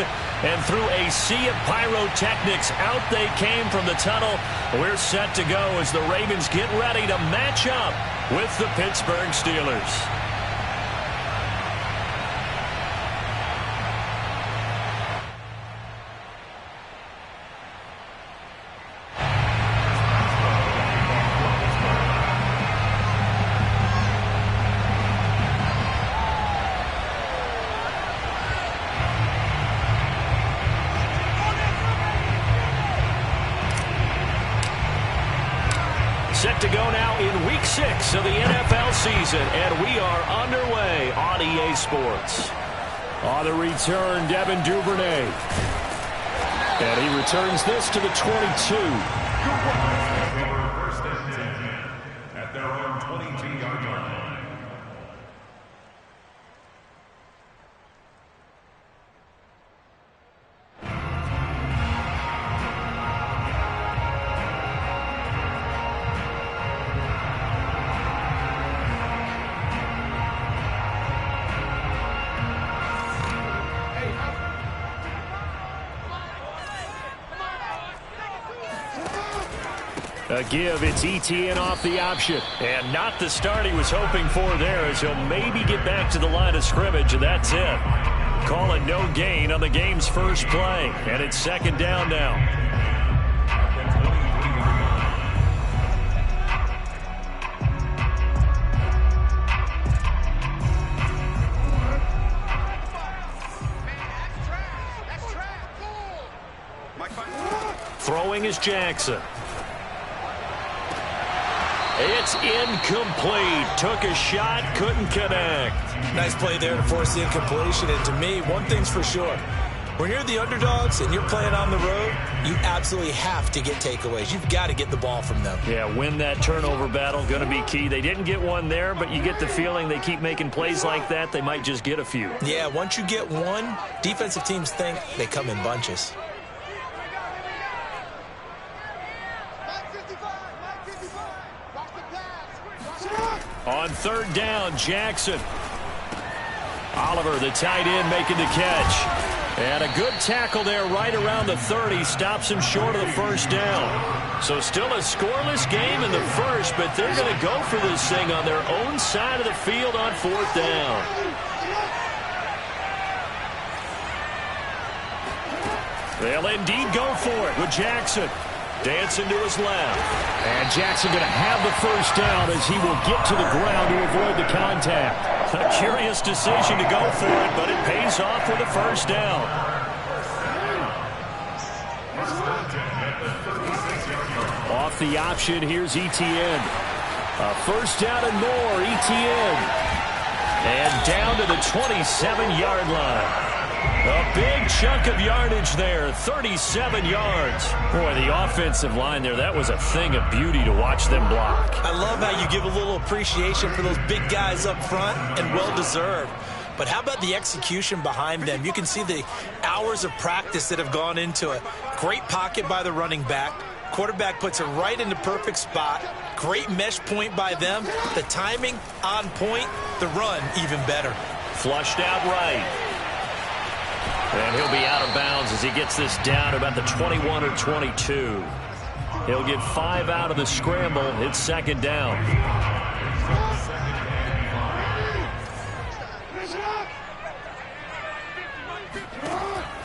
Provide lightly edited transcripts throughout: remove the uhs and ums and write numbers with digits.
good. And through a sea of pyrotechnics, out they came from the tunnel. We're set to go as the Ravens get ready to match up with the Pittsburgh Steelers. Set to go now in Week 6 of the NFL season, and we are underway on EA Sports. On the return, Devin Duvernay. And he returns this to the 22. First and 10 at their own 22-yard line. A give, it's ETN off the option. And not the start he was hoping for there, as he'll maybe get back to the line of scrimmage, and that's it. Calling no gain on the game's first play. And it's second down now. Throwing is Jackson. It's incomplete. Took a shot, couldn't connect. Nice play there to force the incompletion. And to me, one thing's for sure. When you're the underdogs and you're playing on the road, you absolutely have to get takeaways. You've got to get the ball from them. Yeah, win that turnover battle, going to be key. They didn't get one there, but you get the feeling they keep making plays like that, they might just get a few. Yeah, once you get one, defensive teams think they come in bunches. On third down, Jackson. Oliver, the tight end, making the catch. And a good tackle there right around the 30. Stops him short of the first down. So still a scoreless game in the first, but they're going to go for this thing on their own side of the field on fourth down. They'll indeed go for it with Jackson. Dancing to his left. And Jackson going to have the first down as he will get to the ground to avoid the contact. A curious decision to go for it, but it pays off with a first down. Off the option, here's ETN. A first down and more, ETN. And down to the 27-yard line. A big chunk of yardage there, 37 yards. Boy, the offensive line there, that was a thing of beauty to watch them block. I love how you give a little appreciation for those big guys up front, and well-deserved. But how about the execution behind them? You can see the hours of practice that have gone into it. Great pocket by the running back. Quarterback puts it right in the perfect spot. Great mesh point by them. The timing on point. The run even better. Flushed out right. And he'll be out of bounds as he gets this down about the 21 or 22. He'll get 5 out of the scramble. It's second down.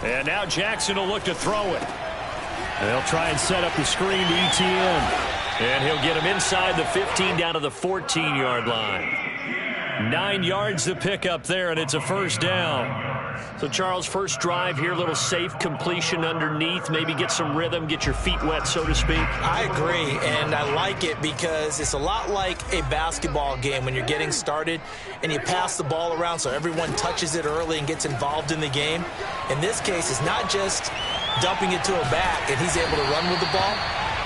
And now Jackson will look to throw it. They'll try and set up the screen to ETN. And he'll get him inside the 15 down to the 14-yard line. 9 yards to pick up there, and it's a first down. So, Charles, first drive here, little safe completion underneath, maybe get some rhythm, get your feet wet, so to speak. I agree, and I like it because it's a lot like a basketball game when you're getting started and you pass the ball around so everyone touches it early and gets involved in the game. In this case, it's not just dumping it to a back and he's able to run with the ball,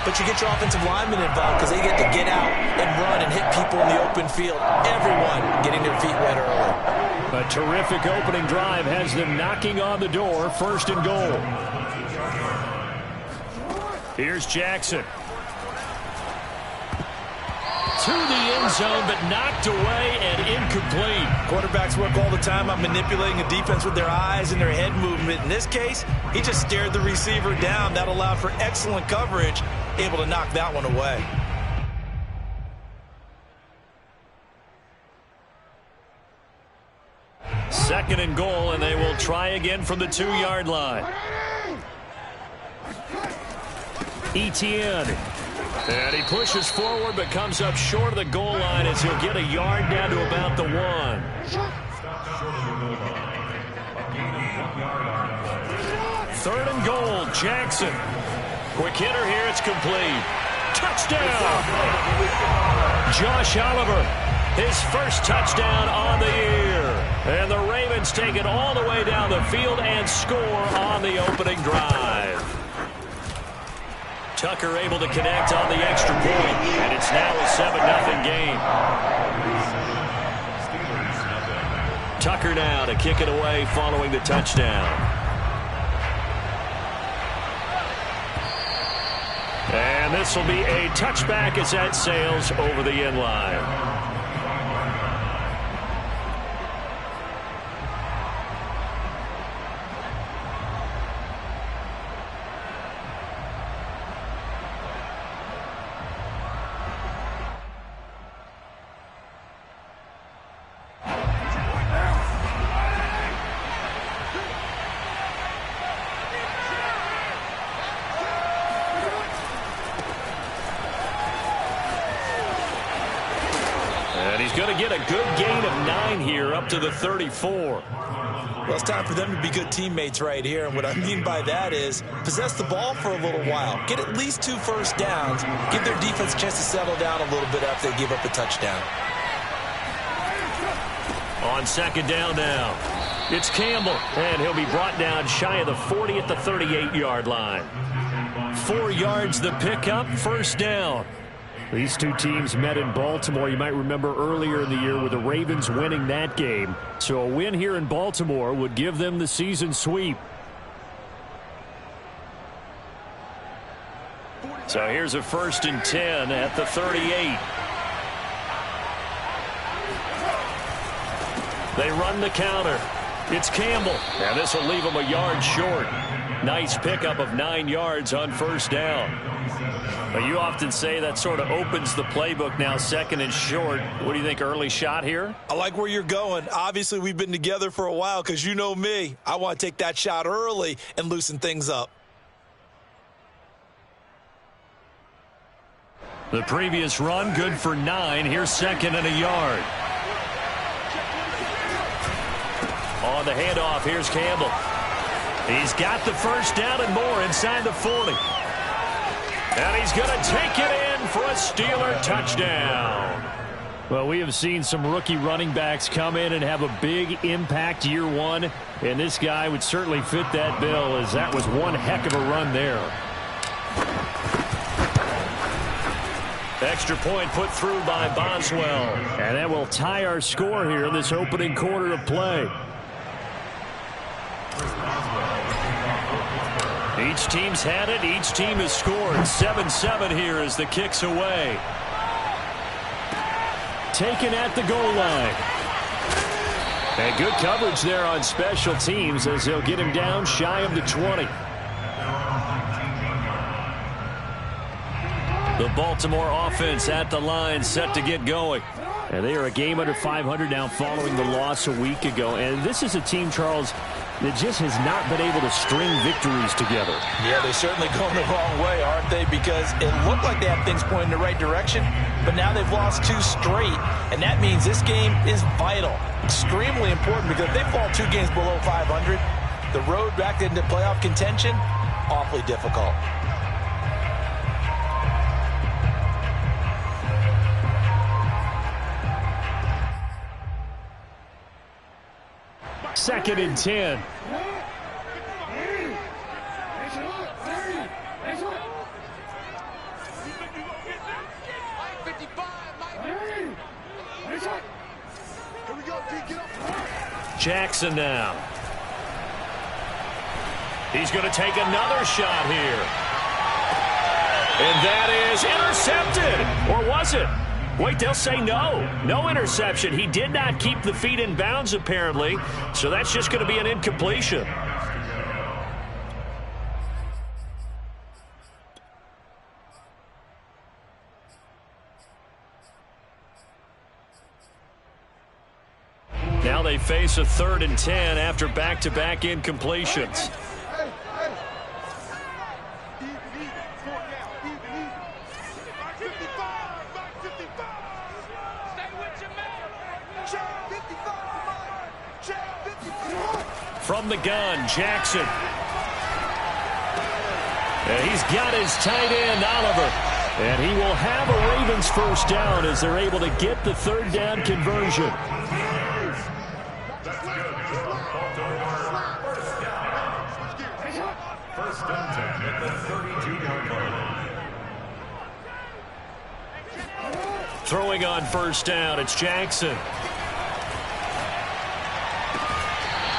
but you get your offensive linemen involved because they get to get out and run and hit people in the open field. Everyone getting their feet wet early. A terrific opening drive has them knocking on the door, first and goal. Here's Jackson. to the end zone, but knocked away and incomplete. Quarterbacks work all the time on manipulating a defense with their eyes and their head movement. In this case, he just stared the receiver down. That allowed for excellent coverage, able to knock that one away. Second and goal, and they will try again from the 2-yard line. Etienne. And he pushes forward but comes up short of the goal line as he'll get a yard down to about the 1. Third and goal, Jackson. Quick hitter here, it's complete. Touchdown! Josh Oliver, his first touchdown on the year. And the Ravens take it all the way down the field and score on the opening drive. Tucker able to connect on the extra point, and it's now a 7-0 game. Tucker now to kick it away following the touchdown. And this will be a touchback as that sails over the end line. He's going to get a good gain of 9 here up to the 34. Well, it's time for them to be good teammates right here. And what I mean by that is possess the ball for a little while. Get at least 2 first downs. Give their defense a chance to settle down a little bit after they give up a touchdown. On second down now, it's Campbell. And he'll be brought down shy of the 40 at the 38-yard line. 4 yards the pickup, first down. These two teams met in Baltimore. You might remember earlier in the year with the Ravens winning that game. So a win here in Baltimore would give them the season sweep. So here's a 1st and 10 at the 38. They run the counter. It's Campbell. And this will leave him a yard short. Nice pickup of 9 yards on first down. But you often say that sort of opens the playbook now, 2nd and short. What do you think, early shot here? I like where you're going. Obviously, we've been together for a while because you know me. I want to take that shot early and loosen things up. The previous run, good for 9. Here's 2nd and a yard. On the handoff, here's Campbell. He's got the first down and more inside the 40. And he's going to take it in for a Steeler touchdown. Well, we have seen some rookie running backs come in and have a big impact year one. And this guy would certainly fit that bill, as that was one heck of a run there. Extra point put through by Boswell. And that will tie our score here in this opening quarter of play. Each team's had it. Each team has scored. 7-7 here as the kick's away. Taken at the goal line. And good coverage there on special teams as they'll get him down shy of the 20. The Baltimore offense at the line, set to get going. And they are a game under 500 now following the loss a week ago. And this is a team, Charles, that just has not been able to string victories together. Yeah, they're certainly going the wrong way, aren't they? Because it looked like they had things pointing in the right direction, but now they've lost 2 straight. And that means this game is vital, extremely important, because if they fall 2 games below 500, the road back into playoff contention, awfully difficult. Second and 10. Jackson now. He's going to take another shot here. And that is intercepted. Or was it? Wait, they'll say no. No interception. He did not keep the feet in bounds, apparently. So that's just going to be an incompletion. Now they face a 3rd and 10 after back-to-back incompletions. From the gun, Jackson. And he's got his tight end, Oliver. And he will have a Ravens first down as they're able to get the 3rd down conversion. First and 10 at the 32-yard line. Throwing on first down, it's Jackson.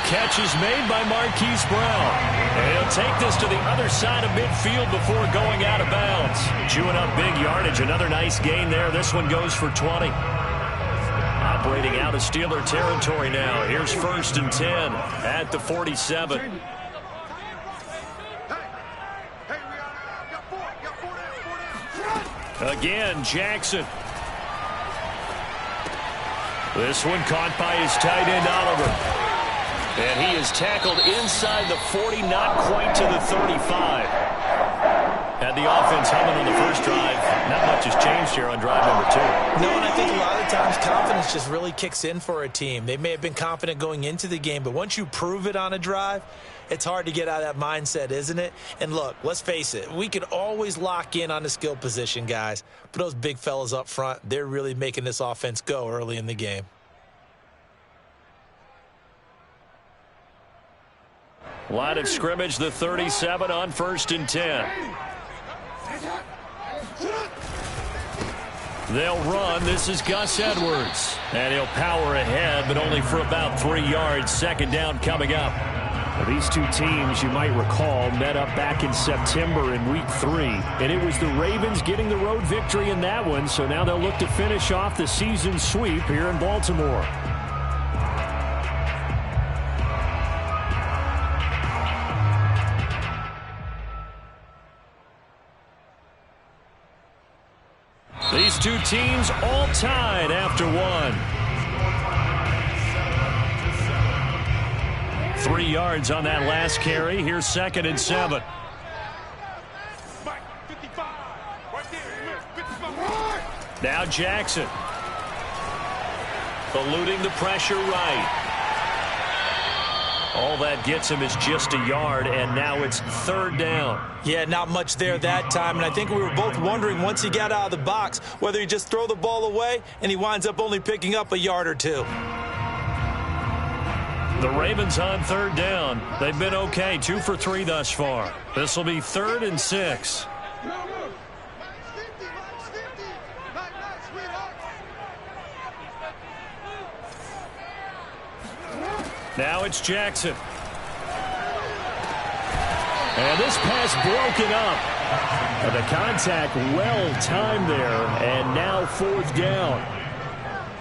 Catch is made by Marquise Brown. And he'll take this to the other side of midfield before going out of bounds. Chewing up big yardage. Another nice gain there. This one goes for 20. Operating out of Steeler territory now. Here's 1st and 10 at the 47. Again, Jackson. This one caught by his tight end, Oliver. And he is tackled inside the 40, not quite to the 35. Had the offense humming on the first drive. Not much has changed here on drive number 2. No, and I think a lot of times confidence just really kicks in for a team. They may have been confident going into the game, but once you prove it on a drive, it's hard to get out of that mindset, isn't it? And look, let's face it, we can always lock in on the skill position, guys. But those big fellas up front, they're really making this offense go early in the game. Line of scrimmage, the 37 on 1st and 10. They'll run. This is Gus Edwards. And he'll power ahead, but only for about 3 yards. 2nd down coming up. Well, these two teams, you might recall, met up back in September in Week 3. And it was the Ravens getting the road victory in that one. So now they'll look to finish off the season sweep here in Baltimore. These two teams all tied after one. 3 yards on that last carry. Here's 2nd and 7. Now Jackson. Eluding the pressure right. All that gets him is just a yard, and now it's 3rd down. Yeah, not much there that time, and I think we were both wondering once he got out of the box whether he just throw the ball away and he winds up only picking up a yard or 2. The Ravens on 3rd down. They've been okay, 2 for 3 thus far. This will be 3rd and 6. Now it's Jackson. And this pass broken up. And the contact well timed there. And now 4th down.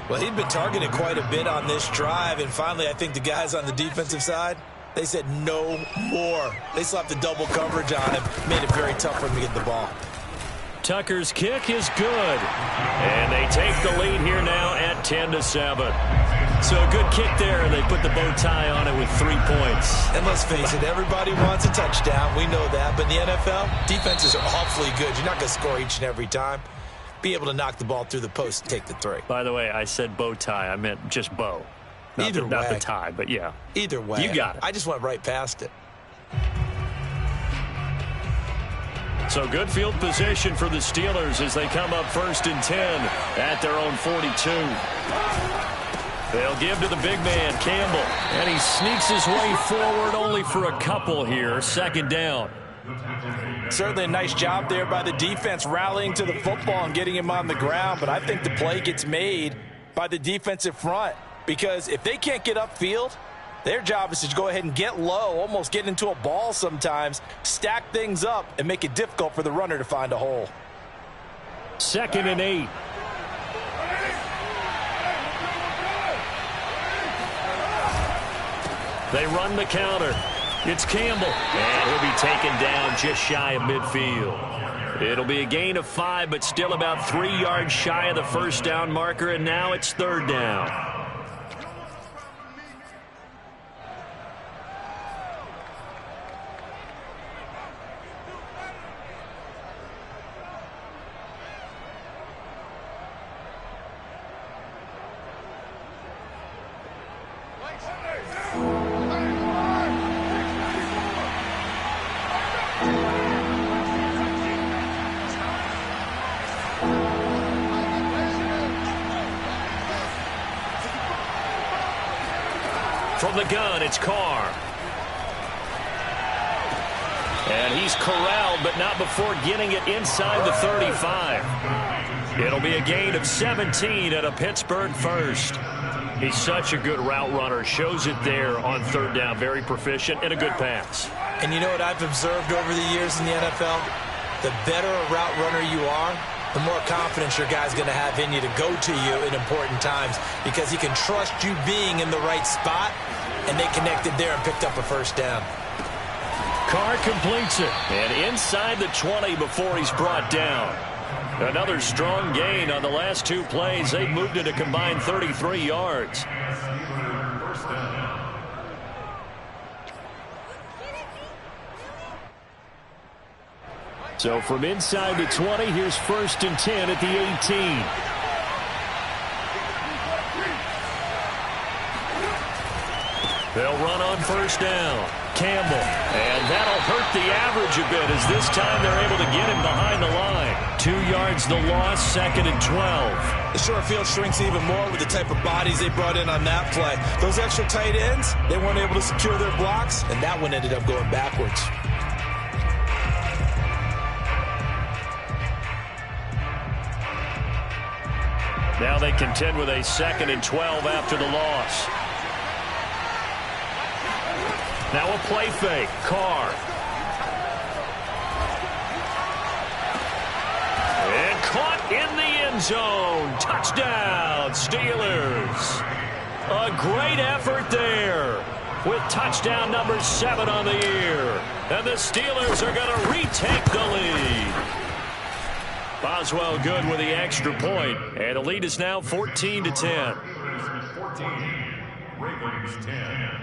Well, he'd been targeted quite a bit on this drive. And finally, I think the guys on the defensive side, they said no more. They slapped the double coverage on him. Made it very tough for him to get the ball. Tucker's kick is good. And they take the lead here now at 10-7. So a good kick there, and they put the bow tie on it with 3 points. And let's face it, everybody wants a touchdown. We know that. But in the NFL, defenses are awfully good. You're not going to score each and every time. Be able to knock the ball through the post and take the 3. By the way, I said bow tie. I meant just bow. Not the tie, but yeah. Either way. You got it. I just went right past it. So good field position for the Steelers as they come up 1st and 10 at their own 42. They'll give to the big man, Campbell. And he sneaks his way forward only for a couple here. 2nd down. Certainly a nice job there by the defense rallying to the football and getting him on the ground. But I think the play gets made by the defensive front. Because if they can't get upfield, their job is to go ahead and get low, almost get into a ball sometimes, stack things up, and make it difficult for the runner to find a hole. 2nd and 8. They run the counter. It's Campbell. And he'll be taken down just shy of midfield. It'll be a gain of 5, but still about 3 yards shy of the first down marker, and now it's 3rd down. From the gun, it's Carr. And he's corralled, but not before getting it inside the 35. It'll be a gain of 17 at a Pittsburgh first. He's such a good route runner. Shows it there on 3rd down. Very proficient and a good pass. And you know what I've observed over the years in the NFL? The better a route runner you are, the more confidence your guy's going to have in you to go to you in important times, because he can trust you being in the right spot, and they connected there and picked up a first down. Carr completes it, and inside the 20 before he's brought down. Another strong gain on the last 2 plays. They've moved it a combined 33 yards. So from inside the 20, here's 1st and 10 at the 18. They'll run on 1st down. Campbell. And that'll hurt the average a bit, as this time they're able to get him behind the line. 2 yards the loss, 2nd and 12. The short field shrinks even more with the type of bodies they brought in on that play. Those extra tight ends, they weren't able to secure their blocks, and that one ended up going backwards. Now they contend with a 2nd and 12 after the loss. Now a play fake. Carr. And caught in the end zone. Touchdown, Steelers. A great effort there, with touchdown number 7 on the year. And the Steelers are going to retake the lead. Boswell good with the extra point, and the lead is now 14-10. 14, Ravens 10.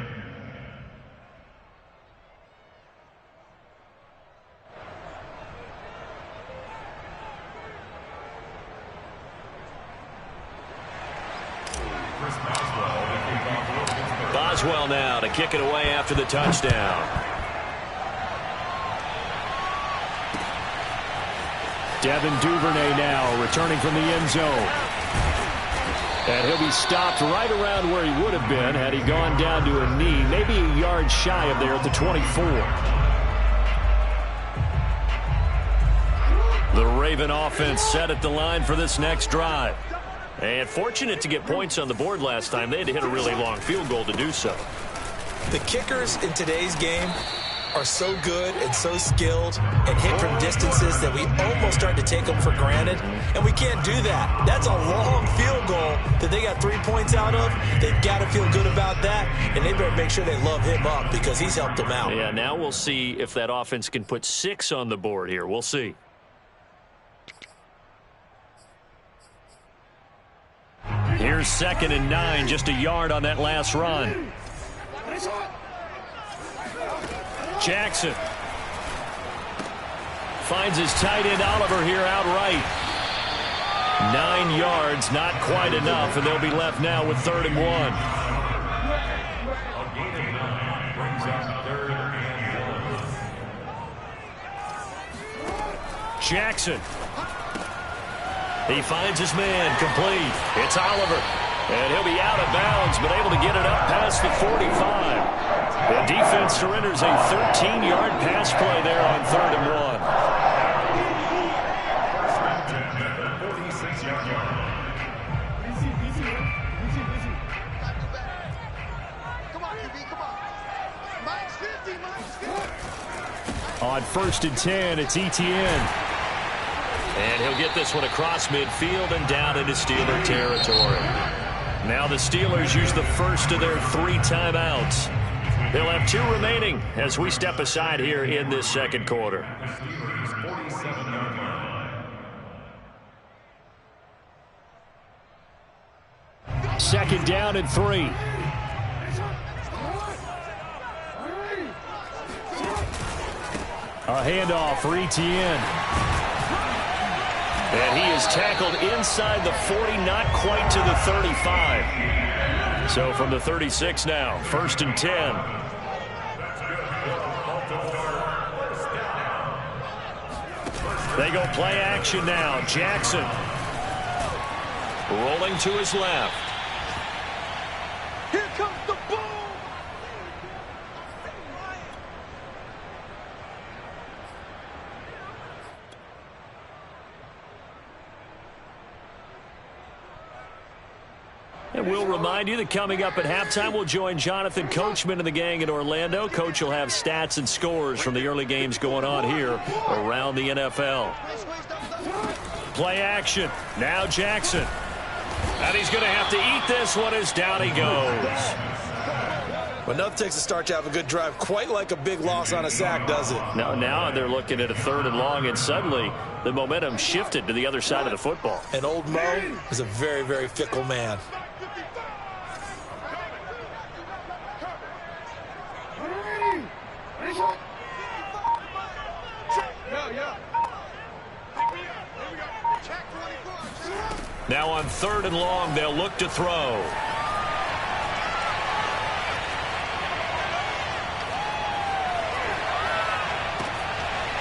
Boswell now to kick it away after the touchdown. Devin Duvernay now returning from the end zone. And he'll be stopped right around where he would have been had he gone down to a knee, maybe a yard shy of there at the 24. The Raven offense set at the line for this next drive. And fortunate to get points on the board last time. They had to hit a really long field goal to do so. The kickers in today's game are so good and so skilled and hit from distances that we almost start to take them for granted, and we can't do that. That's a long field goal that they got 3 points out of. They've got to feel good about that, and they better make sure they love him up because he's helped them out. Yeah, now we'll see if that offense can put 6 on the board here. We'll see. Here's 2nd and 9, just a yard on that last run. Jackson finds his tight end Oliver here outright. 9 yards, not quite enough, and they'll be left now with 3rd and 1. A gain of 9 brings up 3rd and 1. Jackson. He finds his man, complete. It's Oliver. And he'll be out of bounds, but able to get it up past the 45. The defense surrenders a 13-yard pass play there on 3rd and 1. At the 46-yard line. Come on, QB, come on. Mine's 50, mine's 50. On 1st and 10, it's Etienne. And he'll get this one across midfield and down into Steeler territory. Now the Steelers use the first of their 3 timeouts. They'll have 2 remaining as we step aside here in this second quarter. Second down and 3. A handoff for Etienne. And he is tackled inside the 40, not quite to the 35. So from the 36 now, 1st and 10. They go play action now. Jackson rolling to his left. Here comes the boom. And we'll remind you that coming up at halftime, we'll join Jonathan Coachman and the gang in Orlando. Coach will have stats and scores from the early games going on here around the NFL. Play action. Now Jackson. And he's going to have to eat this one as down he goes. Well, enough takes to start to have a good drive, quite like a big loss on a sack, does it? Now they're looking at a 3rd and long, and suddenly the momentum shifted to the other side of the football. And old Mo is a very, very fickle man. Now on 3rd and long, they'll look to throw.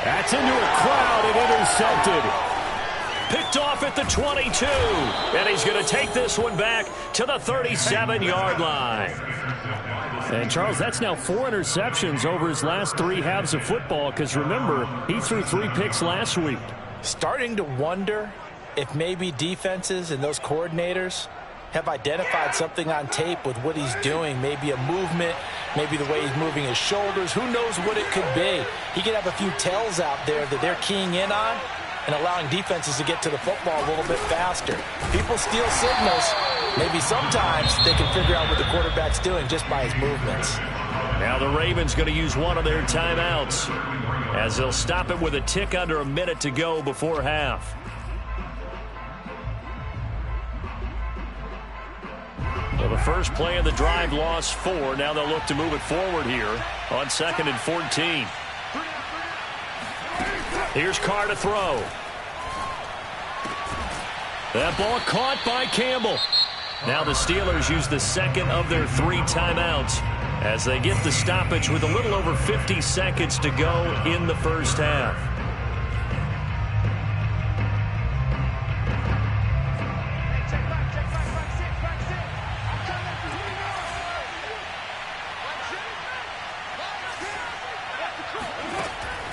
That's into a crowd and intercepted. Picked off at the 22. And he's going to take this one back to the 37-yard line. And, Charles, that's now 4 interceptions over his last 3 halves of football, because, remember, he threw 3 picks last week. Starting to wonder if maybe defenses and those coordinators have identified something on tape with what he's doing. Maybe a movement, maybe the way he's moving his shoulders. Who knows what it could be? He could have a few tells out there that they're keying in on and allowing defenses to get to the football a little bit faster. People steal signals. Maybe sometimes they can figure out what the quarterback's doing just by his movements. Now the Ravens going to use one of their timeouts as they'll stop it with a tick under a minute to go before half. Well, the first play of the drive lost 4. Now they'll look to move it forward here on 2nd and 14. Here's Carr to throw. That ball caught by Campbell. Now the Steelers use the second of their 3 timeouts as they get the stoppage with a little over 50 seconds to go in the first half.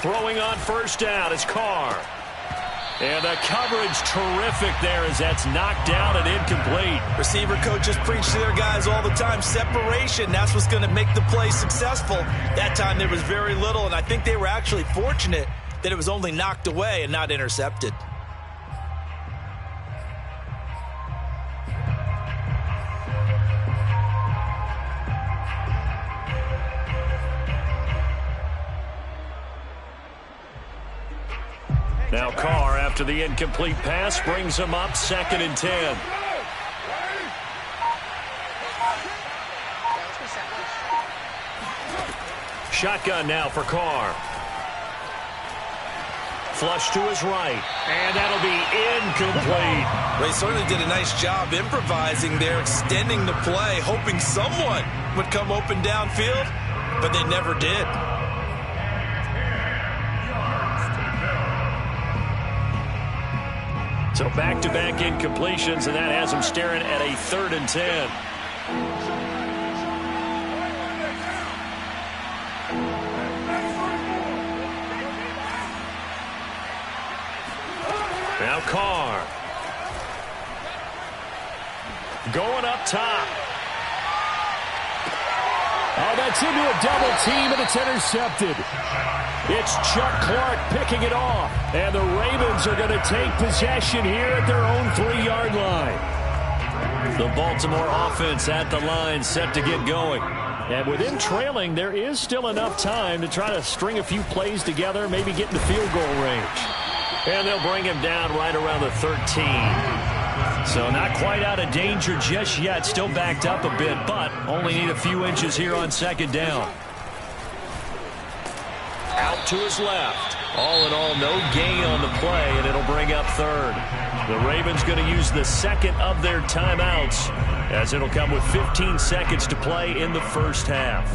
Throwing on first down is Carr. And the coverage terrific there as that's knocked down and incomplete. Receiver coaches preach to their guys all the time. Separation, that's what's going to make the play successful. That time there was very little, and I think they were actually fortunate that it was only knocked away and not intercepted. Now Carr, after the incomplete pass, brings him up 2nd and 10. Shotgun now for Carr. Flush to his right, and that'll be incomplete. They certainly did a nice job improvising there, extending the play, hoping someone would come open downfield, but they never did. So back-to-back incompletions, and that has him staring at a 3rd and 10. Now Carr. Going up top. Oh, that's into a double team, and it's intercepted. It's Chuck Clark picking it off. And the Ravens are going to take possession here at their own 3-yard line. The Baltimore offense at the line, set to get going. And with him trailing, there is still enough time to try to string a few plays together, maybe get in the field goal range. And they'll bring him down right around the 13. So not quite out of danger just yet. Still backed up a bit, but only need a few inches here on second down. Out to his left. All in all, no gain on the play, and it'll bring up third. The Ravens going to use the second of their timeouts, as it'll come with 15 seconds to play in the first half.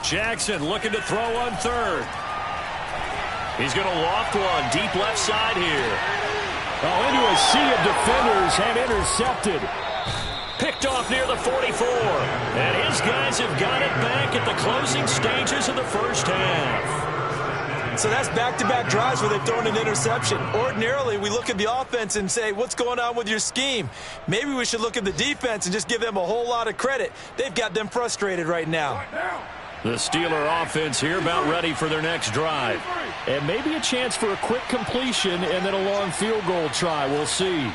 Jackson looking to throw on third. He's going to loft one deep left side here. Oh, into a sea of defenders and intercepted. Picked off near the 44. And his guys have got it back at the closing stages of the first half. So that's back-to-back drives where they've thrown an interception. Ordinarily, we look at the offense and say, what's going on with your scheme? Maybe we should look at the defense and just give them a whole lot of credit. They've got them frustrated right now. The Steeler offense here about ready for their next drive. And maybe a chance for a quick completion and then a long field goal try. We'll see.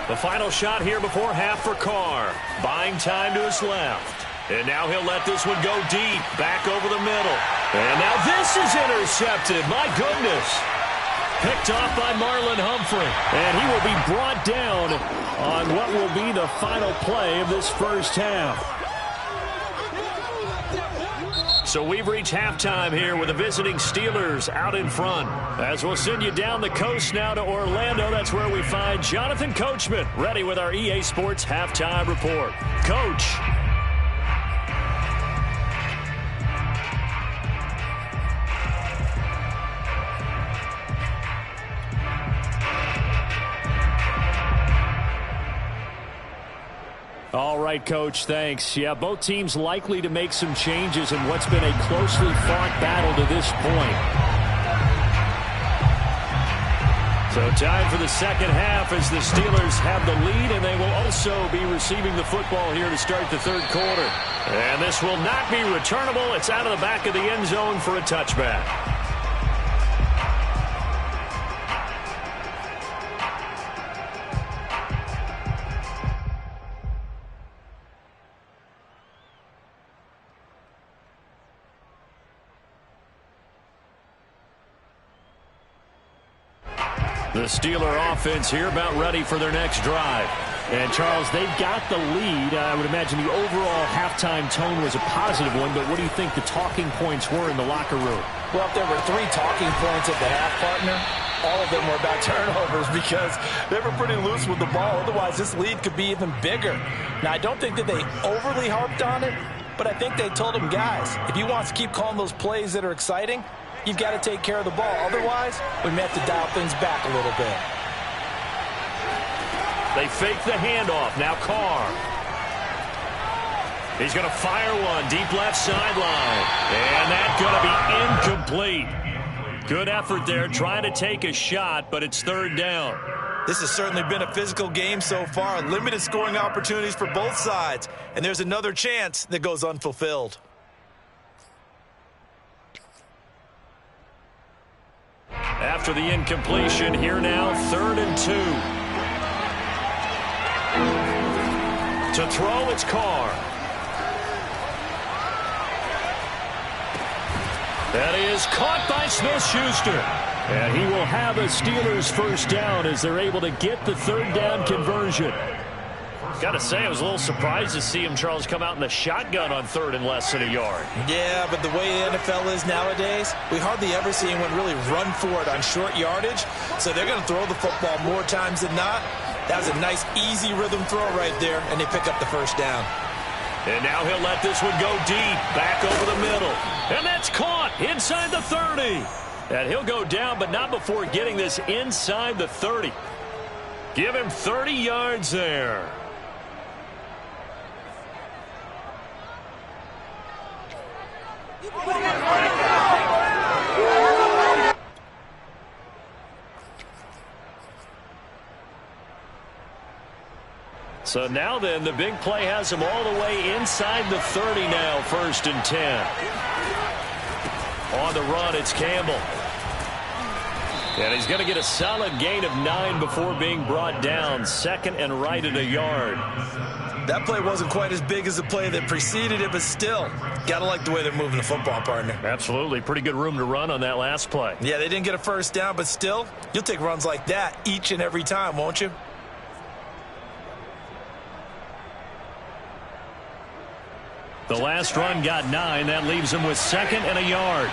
The final shot here before half for Carr. Buying time to his left. And now he'll let this one go deep. Back over the middle. And now this is intercepted. My goodness. Picked off by Marlon Humphrey. And he will be brought down on what will be the final play of this first half. So we've reached halftime here with the visiting Steelers out in front. As we'll send you down the coast now to Orlando, that's where we find Jonathan Coachman ready with our EA Sports Halftime Report. Coach. All right, Coach, thanks. Yeah, both teams likely to make some changes in what's been a closely fought battle to this point. So time for the second half as the Steelers have the lead, and they will also be receiving the football here to start the third quarter. And this will not be returnable. It's out of the back of the end zone for a touchback. The Steeler offense here about ready for their next drive. And, Charles, they've got the lead. I would imagine the overall halftime tone was a positive one, but what do you think the talking points were in the locker room? Well, if there were 3 talking points at the half, partner, all of them were about turnovers because they were pretty loose with the ball. Otherwise, this lead could be even bigger. Now, I don't think that they overly harped on it, but I think they told them, guys, if you want to keep calling those plays that are exciting, you've got to take care of the ball. Otherwise, we may have to dial things back a little bit. They fake the handoff. Now Carr. He's going to fire one deep left sideline. And that's going to be incomplete. Good effort there trying to take a shot, but it's third down. This has certainly been a physical game so far. Limited scoring opportunities for both sides. And there's another chance that goes unfulfilled. After the incompletion, here now, 3rd and 2. To throw, it's Carr. That is caught by Smith-Schuster. And he will have a Steelers first down as they're able to get the third down conversion. Got to say, I was a little surprised to see him, Charles, come out in the shotgun on 3rd and less than a yard. Yeah, but the way the NFL is nowadays, we hardly ever see anyone really run for it on short yardage. So they're going to throw the football more times than not. That was a nice, easy rhythm throw right there, and they pick up the first down. And now he'll let this one go deep, back over the middle. And that's caught inside the 30. And he'll go down, but not before getting this inside the 30. Give him 30 yards there. So now then, the big play has him all the way inside the 30 now, 1st and 10. On the run, it's Campbell. And he's going to get a solid gain of 9 before being brought down. 2nd and right at a yard. That play wasn't quite as big as the play that preceded it, but still, got to like the way they're moving the football, partner. Absolutely. Pretty good room to run on that last play. Yeah, they didn't get a first down, but still, you'll take runs like that each and every time, won't you? The last run got 9. That leaves him with 2nd and a yard.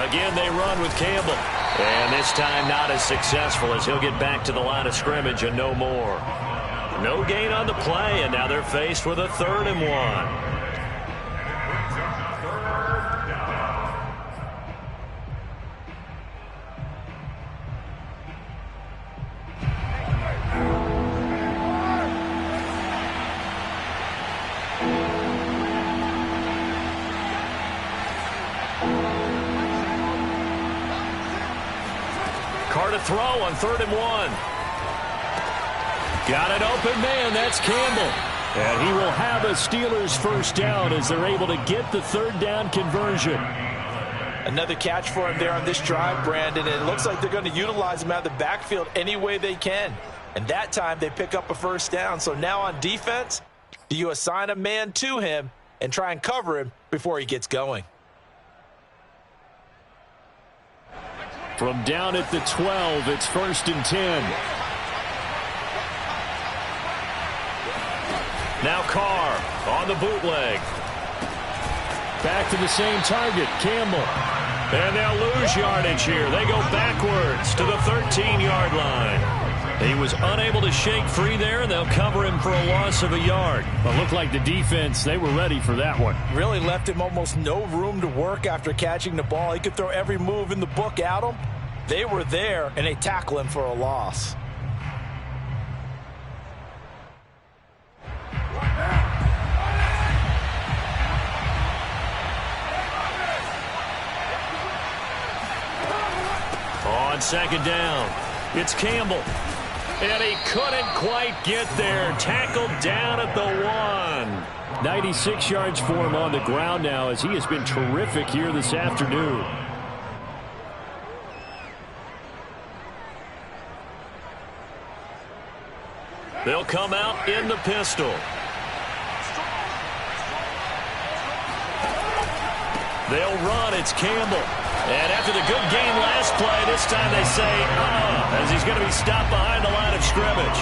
Again, they run with Campbell. And this time not as successful as he'll get back to the line of scrimmage and no more. No gain on the play, and now they're faced with a 3rd and 1. To throw on 3rd and 1. Got an open man. That's Campbell. And he will have a Steelers first down as they're able to get the 3rd down conversion. Another catch for him there on this drive, Brandon. And it looks like they're going to utilize him out of the backfield any way they can. And that time they pick up a first down. So now on defense, do you assign a man to him and try and cover him before he gets going? From down at the 12, it's 1st and 10. Now Carr on the bootleg. Back to the same target, Campbell. And they'll lose yardage here. They go backwards to the 13-yard line. He was unable to shake free there, and they'll cover him for a loss of a yard. Well, it looked like the defense, they were ready for that one. Really left him almost no room to work after catching the ball. He could throw every move in the book at him. They were there, and they tackle him for a loss. On 2nd down, it's Campbell. And he couldn't quite get there. Tackled down at the 1. 96 yards for him on the ground now as he has been terrific here this afternoon. They'll come out in the pistol. They'll run. It's Campbell. And after the good game last play, this time they say, as he's going to be stopped behind the line of scrimmage.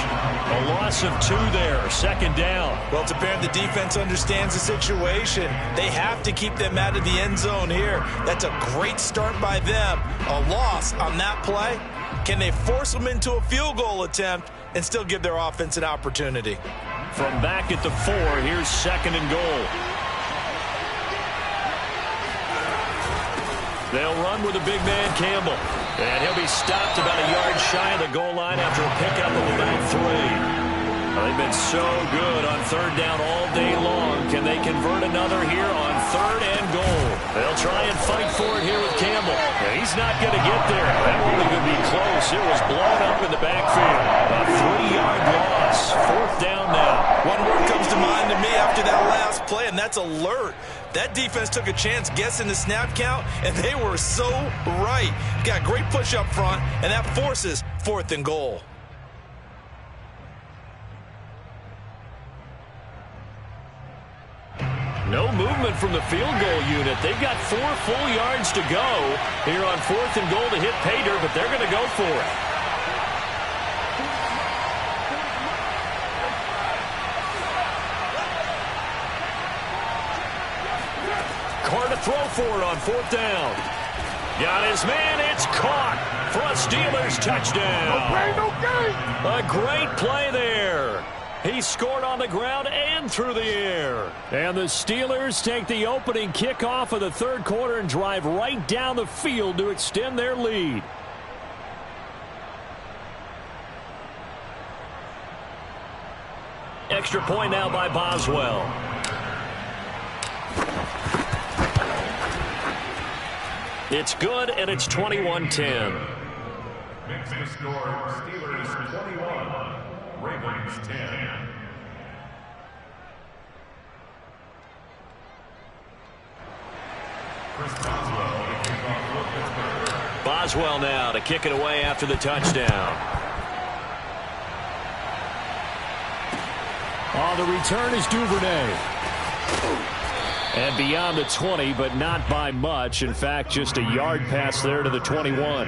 A loss of 2 there, 2nd down. Well, it's apparent the defense understands the situation. They have to keep them out of the end zone here. That's a great start by them. A loss on that play. Can they force them into a field goal attempt and still give their offense an opportunity? From back at the 4, here's 2nd and goal. They'll run with a big man, Campbell. And he'll be stopped about a yard shy of the goal line after a pickup of about 3. They've been so good on 3rd down all day long. Can they convert another here on 3rd and goal? They'll try and fight for it here with Campbell. And he's not going to get there. That won't even be close. It was blown up in the backfield. A 3-yard loss. 4th down now. One word comes to mind to me after that last play, and that's alert. That defense took a chance guessing the snap count, and they were so right. Got a great push up front, and that forces 4th and goal. No movement from the field goal unit. They've got 4 full yards to go here on 4th and goal to hit pay dirt, but they're going to go for it. Carr to throw for it on 4th down. Got his man. It's caught for a Steelers touchdown. A great play there. He scored on the ground and through the air. And the Steelers take the opening kickoff of the 3rd quarter and drive right down the field to extend their lead. extra point now by Boswell. It's good, and it's 21-10. Makes the score Steelers 21, Ravens 10. Chris Boswell to kick off for Pittsburgh. Boswell now to kick it away after the touchdown. The return is Duvernay. And beyond the 20, but not by much. In fact, just a yard pass there to the 21.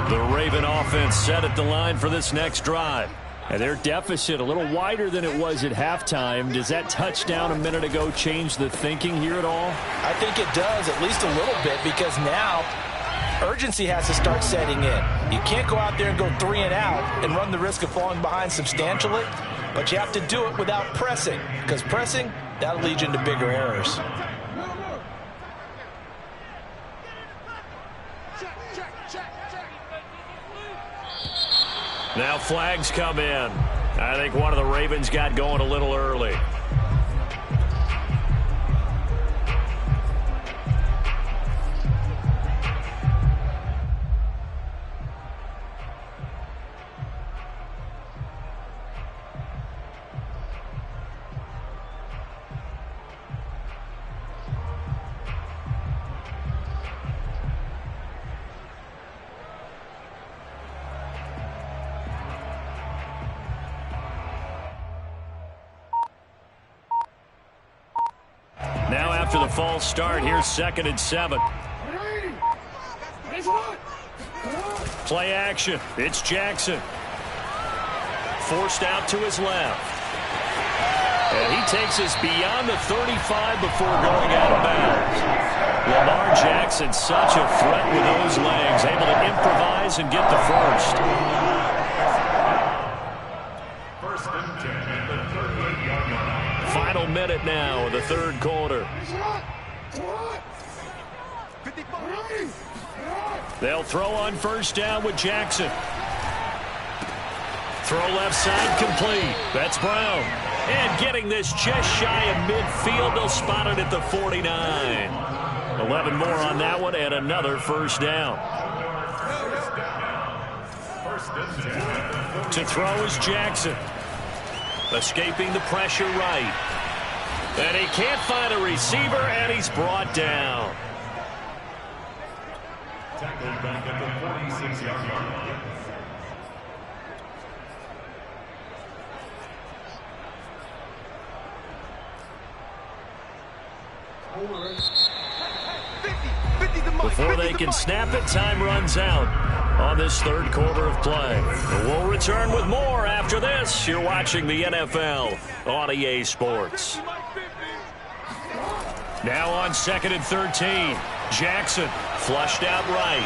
The Raven offense set at the line for this next drive. And their deficit a little wider than it was at halftime. Does that touchdown a minute ago change the thinking here at all? I think it does, at least a little bit, because now urgency has to start setting in. You can't go out there and go 3 and out and run the risk of falling behind substantially, but you have to do it without pressing, because pressing, that'll lead you into bigger errors. Now flags come in. I think one of the Ravens got going a little early. Now after the false start, here's 2nd and 7. Play action. It's Jackson. Forced out to his left. And he takes us beyond the 35 before going out of bounds. Lamar Jackson, such a threat with those legs, able to improvise and get the first. First and 10 at the 38-yard line. Final minute now of the third quarter. They'll throw on first down with Jackson. Throw left side complete. That's Brown. And getting this just shy of midfield. They'll spot it at the 49. 11 more on that one and another first down. To throw is Jackson. Escaping the pressure right. And he can't find a receiver, and he's brought down. Tackled back at the 46-yard line. Before they can snap it, time runs out on this third quarter of play. We'll return with more after this. You're watching the NFL on EA Sports. Now on 2nd and 13. Jackson flushed out right.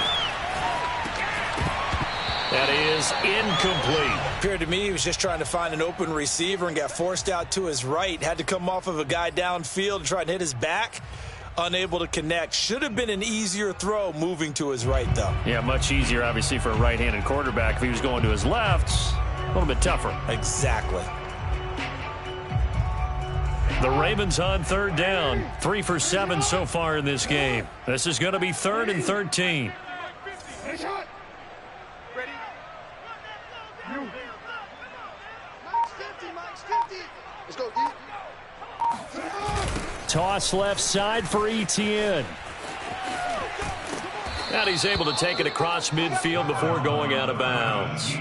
That is incomplete. Appeared to me he was just trying to find an open receiver and got forced out to his right. Had to come off of a guy downfield to try and hit his back. Unable to connect. Should have been an easier throw moving to his right, though. Yeah, much easier, obviously, for a right-handed quarterback. If he was going to his left, a little bit tougher. Exactly. The Ravens on third down. 3 for 7 so far in this game. This is going to be 3rd and 13. Ready? Mike's 50. Let's go, D. Toss left side for Etienne. And he's able to take it across midfield before going out of bounds.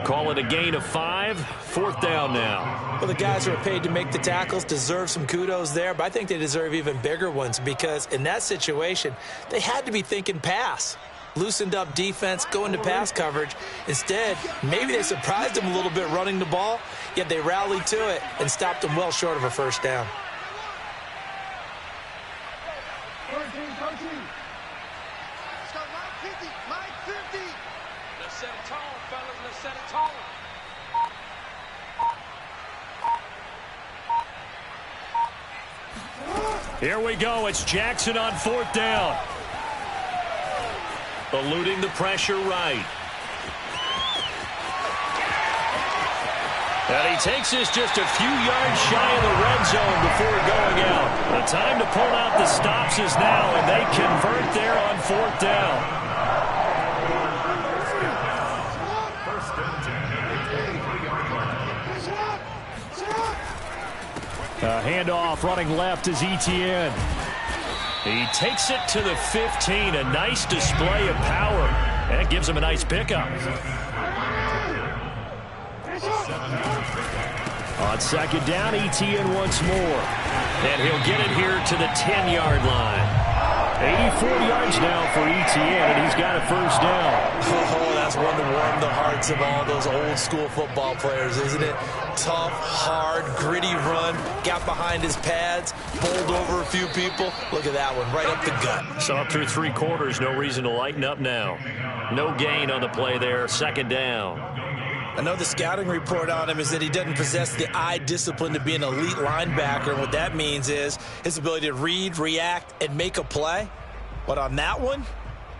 Call it a gain of 5. 4th down now. Well, the guys who are paid to make the tackles deserve some kudos there, but I think they deserve even bigger ones because in that situation, they had to be thinking pass. Loosened up defense, go into pass coverage. Instead, maybe they surprised them a little bit running the ball, yet they rallied to it and stopped them well short of a first down. Let's set a tone, fellas. Let's set a tone. Here we go. It's Jackson on 4th down. Eluding the pressure right. And he takes this just a few yards shy of the red zone before going out. The time to pull out the stops is now, and they convert there on 4th down. A handoff running left is Etienne. He takes it to the 15. A nice display of power. That gives him a nice pickup. On 2nd down, Etienne once more. And he'll get it here to the 10-yard line. 84 yards now for Etienne, and he's got a 1st down. Oh, that's one to warm the hearts of all those old-school football players, isn't it? Tough, hard, gritty run, got behind his pads, bowled over a few people. Look at that one, right up the gut. So up through 3 quarters, no reason to lighten up now. No gain on the play there, 2nd down. I know the scouting report on him is that he doesn't possess the eye discipline to be an elite linebacker. And what that means is his ability to read, react, and make a play. But on that one,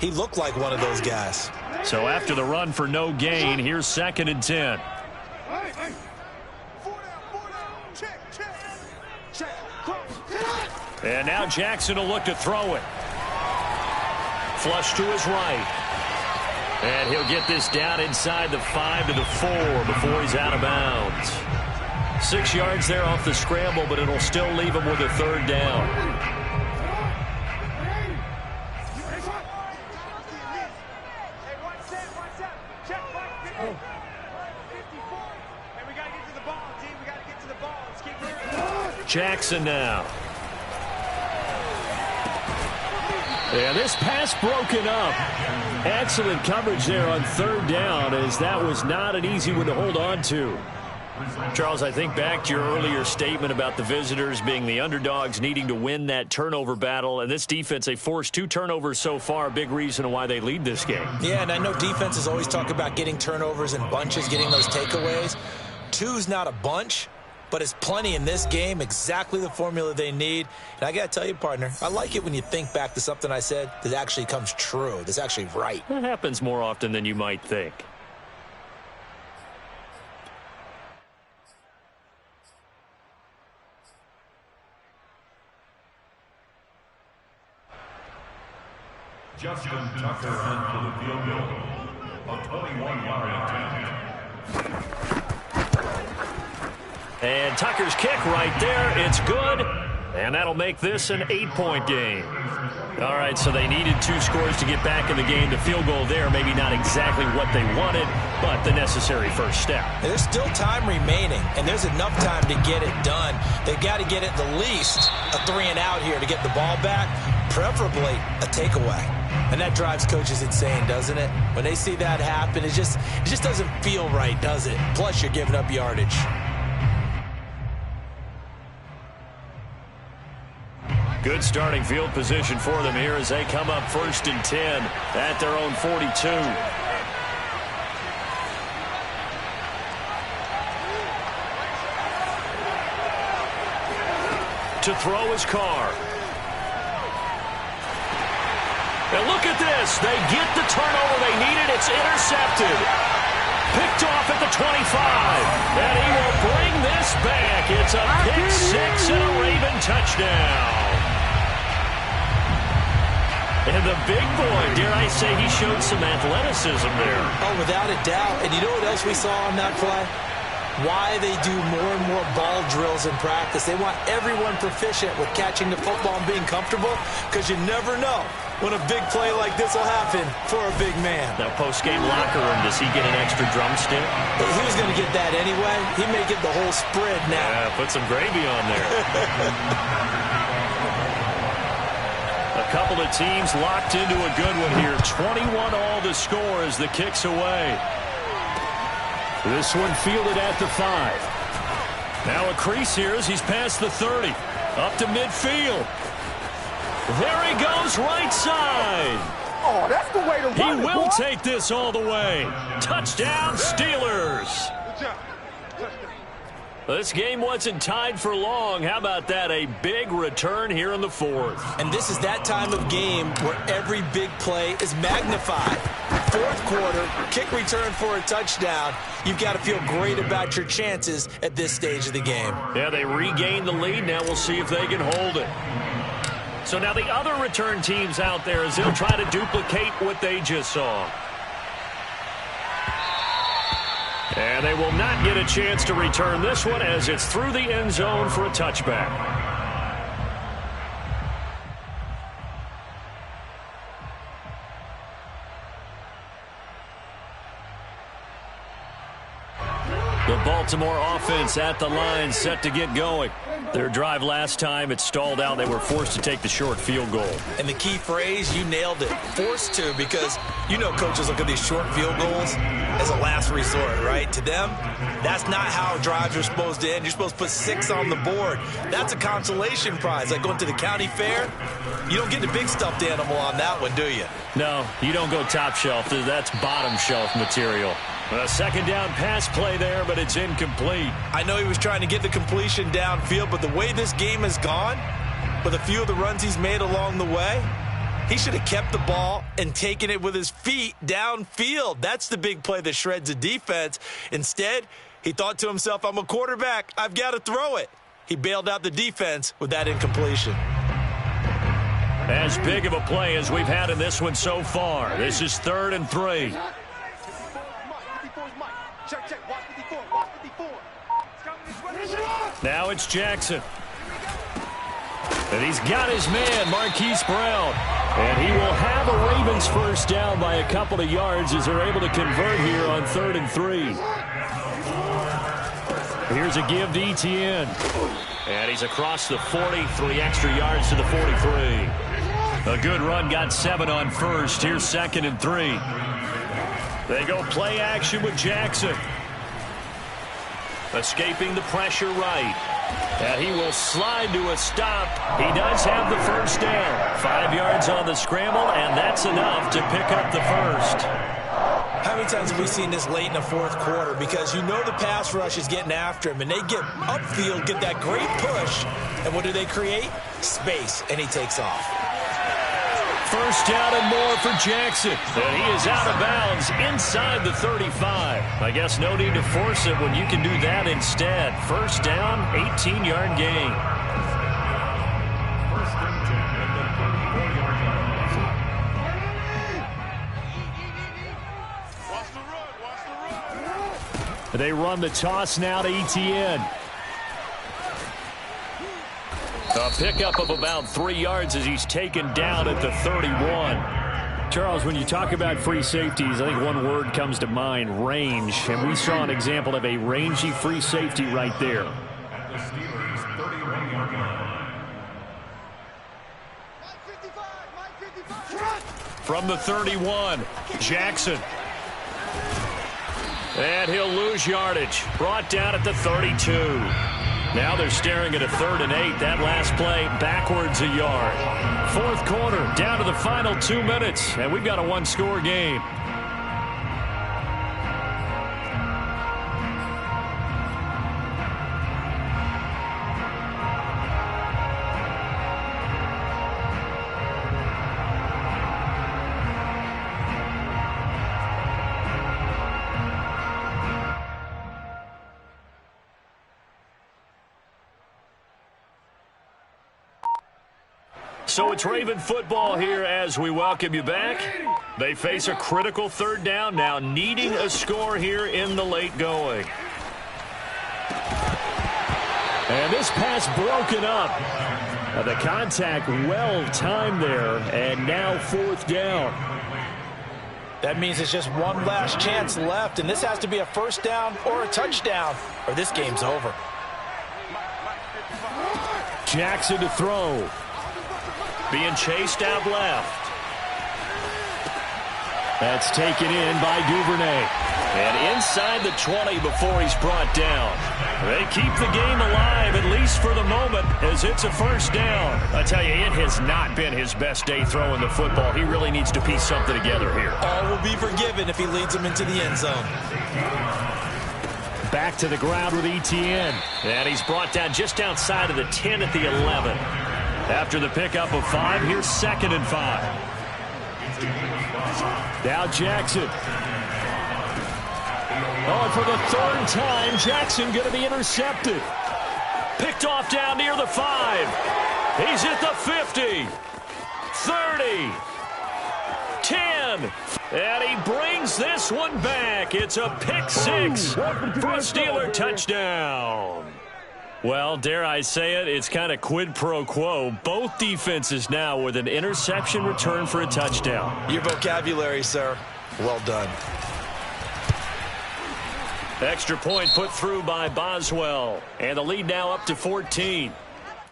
he looked like one of those guys. So after the run for no gain, here's 2nd and 10. And now Jackson will look to throw it. Flush to his right. And he'll get this down inside the 5 to the 4 before he's out of bounds. 6 yards there off the scramble, but it'll still leave him with a 3rd down. Jackson now. Yeah, this pass broken up. Excellent coverage there on 3rd down, as that was not an easy one to hold on to. Charles, I think back to your earlier statement about the visitors being the underdogs, needing to win that turnover battle. And this defense, they forced 2 turnovers so far, a big reason why they lead this game. Yeah, and I know defenses always talk about getting turnovers in bunches, getting those takeaways. 2's not a bunch, but it's plenty in this game, exactly the formula they need. And I got to tell you, partner, I like it when you think back to something I said that actually comes true, that's actually right. That happens more often than you might think. Justin Tucker in for the field goal. A 21-yard attempt. And Tucker's kick right there. It's good. And that'll make this an 8-point game. All right, so they needed 2 scores to get back in the game. The field goal there, maybe not exactly what they wanted, but the necessary first step. There's still time remaining, and there's enough time to get it done. They've got to get at the least a 3-and-out here to get the ball back, preferably a takeaway. And that drives coaches insane, doesn't it? When they see that happen, it just doesn't feel right, does it? Plus, you're giving up yardage. Good starting field position for them here as they come up 1st and 10 at their own 42. To throw his Carr. And look at this. They get the turnover they needed. It's intercepted. Picked off at the 25. And he will bring this back. It's a pick 6 and a Raven touchdown. And the big boy, dare I say, he showed some athleticism there. Oh, without a doubt. And you know what else we saw on that play? Why they do more and more ball drills in practice. They want everyone proficient with catching the football and being comfortable, because you never know when a big play like this will happen for a big man. Now, post-game locker room, does he get an extra drumstick? He was going to get that anyway. He may get the whole spread now. Yeah, put some gravy on there. A couple of teams locked into a good one here. 21-all the score as the kick's away. This one fielded at the 5. Now a crease here as he's past the 30. Up to midfield. There he goes, right side. Oh, that's the way to run. He will take this all the way. Touchdown, Steelers. Good job. This game wasn't tied for long. How about that? A big return here in the 4th. And this is that time of game where every big play is magnified. fourth quarter, kick return for a touchdown. You've got to feel great about your chances at this stage of the game. Yeah, they regained the lead. Now we'll see if they can hold it. So now the other return teams out there as they'll try to duplicate what they just saw. And they will not get a chance to return this one as it's through the end zone for a touchback. The Baltimore offense at the line, set to get going. Their drive last time, it stalled out. They were forced to take the short field goal. And the key phrase, you nailed it, forced to, because you know coaches look at these short field goals as a last resort, right? To them, that's not how drives are supposed to end. You're supposed to put 6 on the board. That's a consolation prize. Like going to the county fair, you don't get the big stuffed animal on that one, do you? No, you don't go top shelf. That's bottom shelf material. A second down pass play there, but it's incomplete. I know he was trying to get the completion downfield, but the way this game has gone, with a few of the runs he's made along the way, he should have kept the ball and taken it with his feet downfield. That's the big play that shreds a defense. Instead, he thought to himself, I'm a quarterback. I've got to throw it. He bailed out the defense with that incompletion. As big of a play as we've had in this one so far. This is 3rd and 3. Now it's Jackson. And he's got his man, Marquise Brown. And he will have a Ravens first down by a couple of yards as they're able to convert here on 3rd and 3. Here's a give to Etienne. And he's across the 40, 3 extra yards to the 43. A good run, got 7 on first. Here's 2nd and 3. They go play action with Jackson. Escaping the pressure right. And he will slide to a stop. He does have the first down. 5 yards on the scramble, and that's enough to pick up the first. How many times have we seen this late in the fourth quarter? Because you know the pass rush is getting after him, and they get upfield, get that great push, and what do they create? Space, and he takes off. First down and more for Jackson. And he is out of bounds inside the 35. I guess no need to force it when you can do that instead. First down, 18-yard gain. They run the toss now to Etienne. A pickup of about 3 yards as he's taken down at the 31. Charles, when you talk about free safeties, I think one word comes to mind, range. And we saw an example of a rangy free safety right there. At the Steelers' 31-yard line. From the 31, Jackson. And he'll lose yardage. Brought down at the 32. Now they're staring at a 3rd and 8. That last play backwards a yard. Fourth quarter, down to the final 2 minutes, and we've got a 1-score game. So it's Raven football here as we welcome you back. They face a critical 3rd down now, needing a score here in the late going. And this pass broken up. The contact well timed there, and now 4th down. That means it's just one last chance left, and this has to be a first down or a touchdown, or this game's over. Jackson to throw. Being chased out left. That's taken in by Duvernay. And inside the 20 before he's brought down. They keep the game alive, at least for the moment, as it's a first down. I tell you, it has not been his best day throwing the football. He really needs to piece something together here. All will be forgiven if he leads them into the end zone. Back to the ground with Etienne. And he's brought down just outside of the 10 at the 11. After the pickup of 5, here's 2nd and 5. Now Jackson. Oh, and for the third time, Jackson going to be intercepted. Picked off down near the 5. He's at the 50. 30. 10. And he brings this one back. It's a pick 6 for a Steeler touchdown. Well, dare I say it, it's kind of quid pro quo. Both defenses now with an interception return for a touchdown. Your vocabulary, sir. Well done. Extra point put through by Boswell. And the lead now up to 14.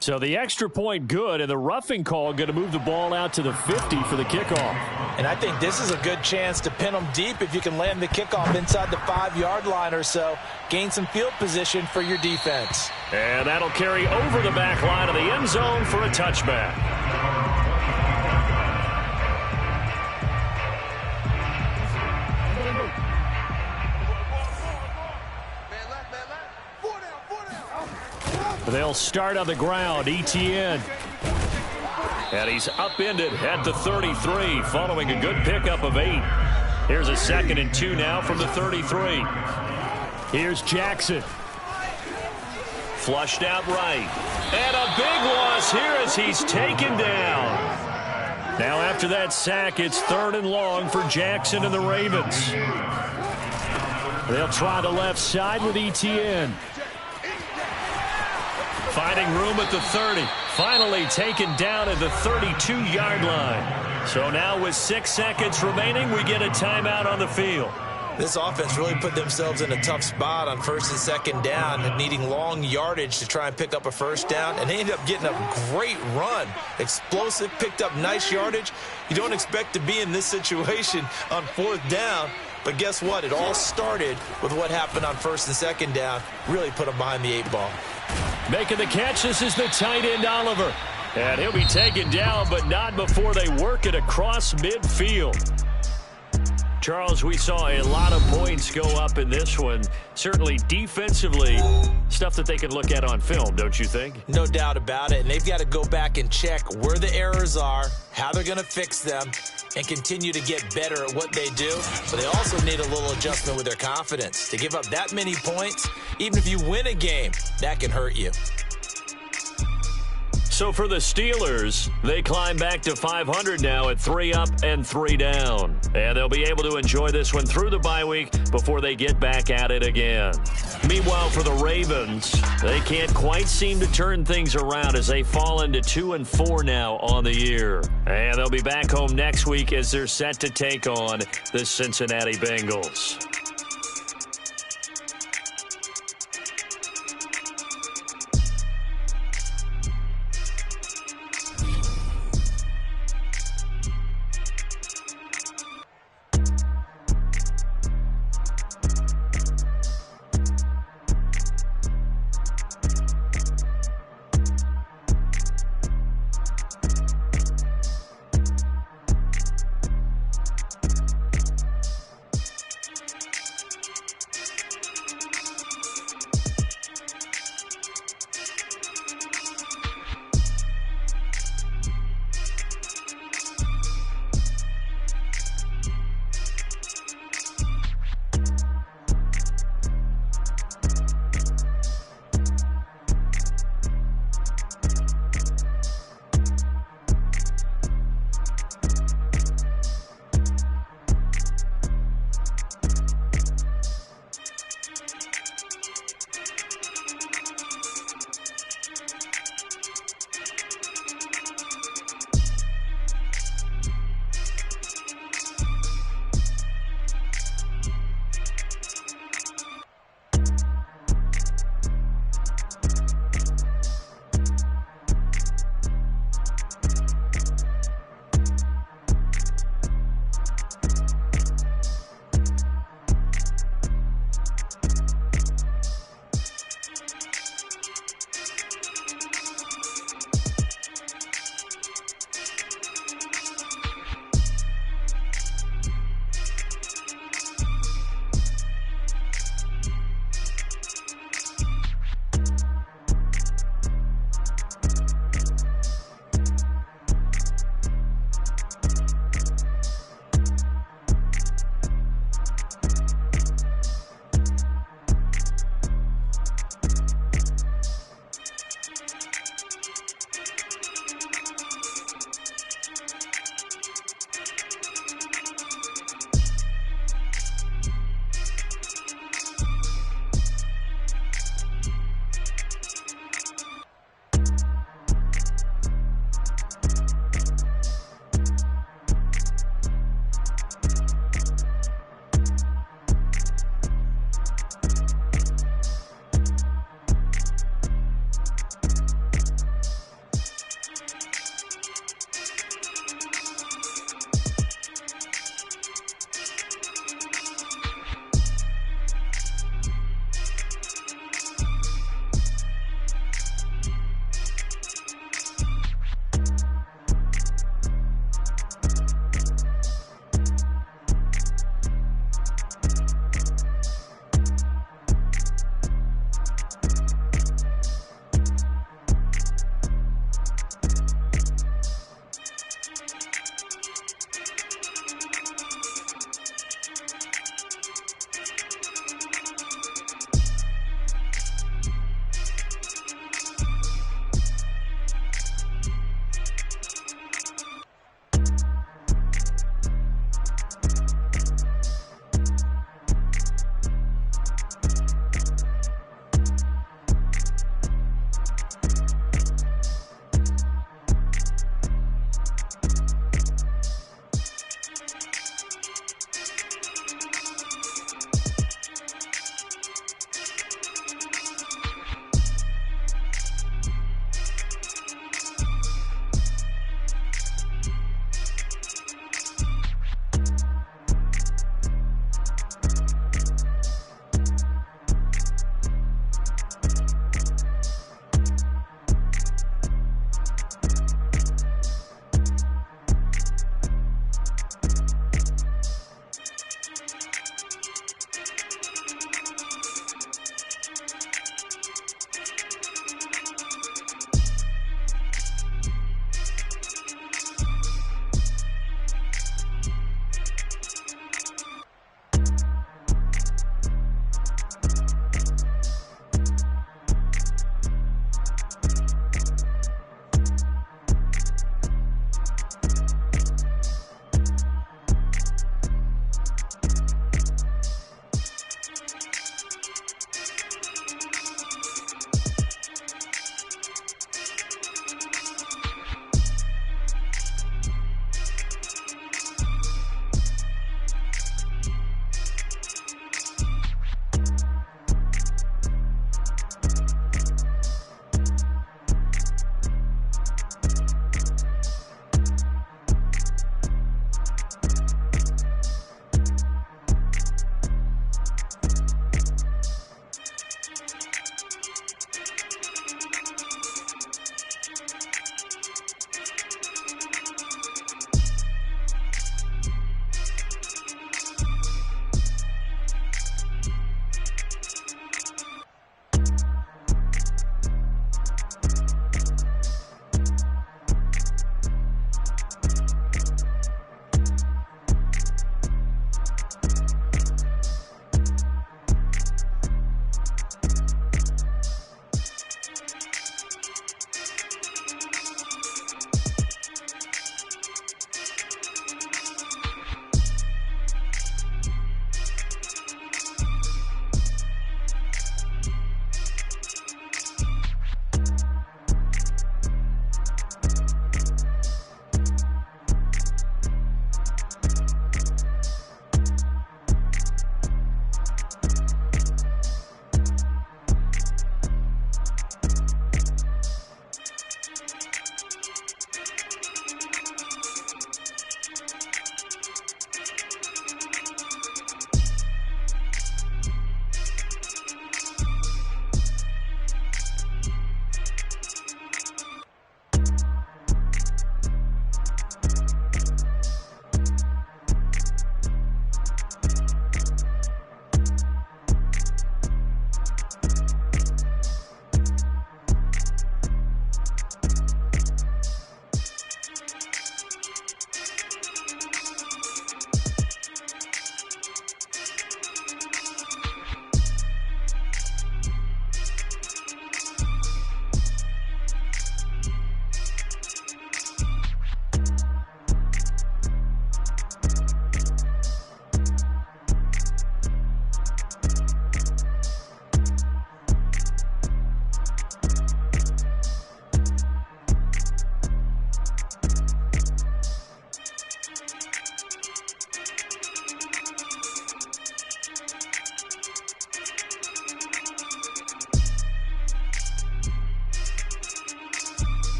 So the extra point good, and the roughing call going to move the ball out to the 50 for the kickoff. And I think this is a good chance to pin them deep if you can land the kickoff inside the 5-yard line or so. Gain some field position for your defense. And that'll carry over the back line of the end zone for a touchback. They'll start on the ground. Etienne. And he's upended at the 33 following a good pickup of 8. Here's a 2nd and 2 now from the 33. Here's Jackson. Flushed out right. And a big loss here as he's taken down. Now after that sack, it's 3rd and long for Jackson and the Ravens. They'll try the left side with Etienne. Finding room at the 30. Finally taken down at the 32-yard line. So now with 6 seconds remaining, we get a timeout on the field. This offense really put themselves in a tough spot on 1st and 2nd down, needing long yardage to try and pick up a 1st down, and they ended up getting a great run. Explosive, picked up nice yardage. You don't expect to be in this situation on 4th down, but guess what? It all started with what happened on 1st and 2nd down. Really put them behind the 8 ball. Making the catch, this is the tight end, Oliver. And he'll be taken down, but not before they work it across midfield. Charles, we saw a lot of points go up in this one. Certainly defensively, stuff that they can look at on film, don't you think? No doubt about it. And they've got to go back and check where the errors are, how they're going to fix them, and continue to get better at what they do. But they also need a little adjustment with their confidence. To give up that many points, even if you win a game, that can hurt you. So for the Steelers, they climb back to 500 now at 3 up and 3 down. And they'll be able to enjoy this one through the bye week before they get back at it again. Meanwhile, for the Ravens, they can't quite seem to turn things around as they fall into 2-4 now on the year. And they'll be back home next week as they're set to take on the Cincinnati Bengals.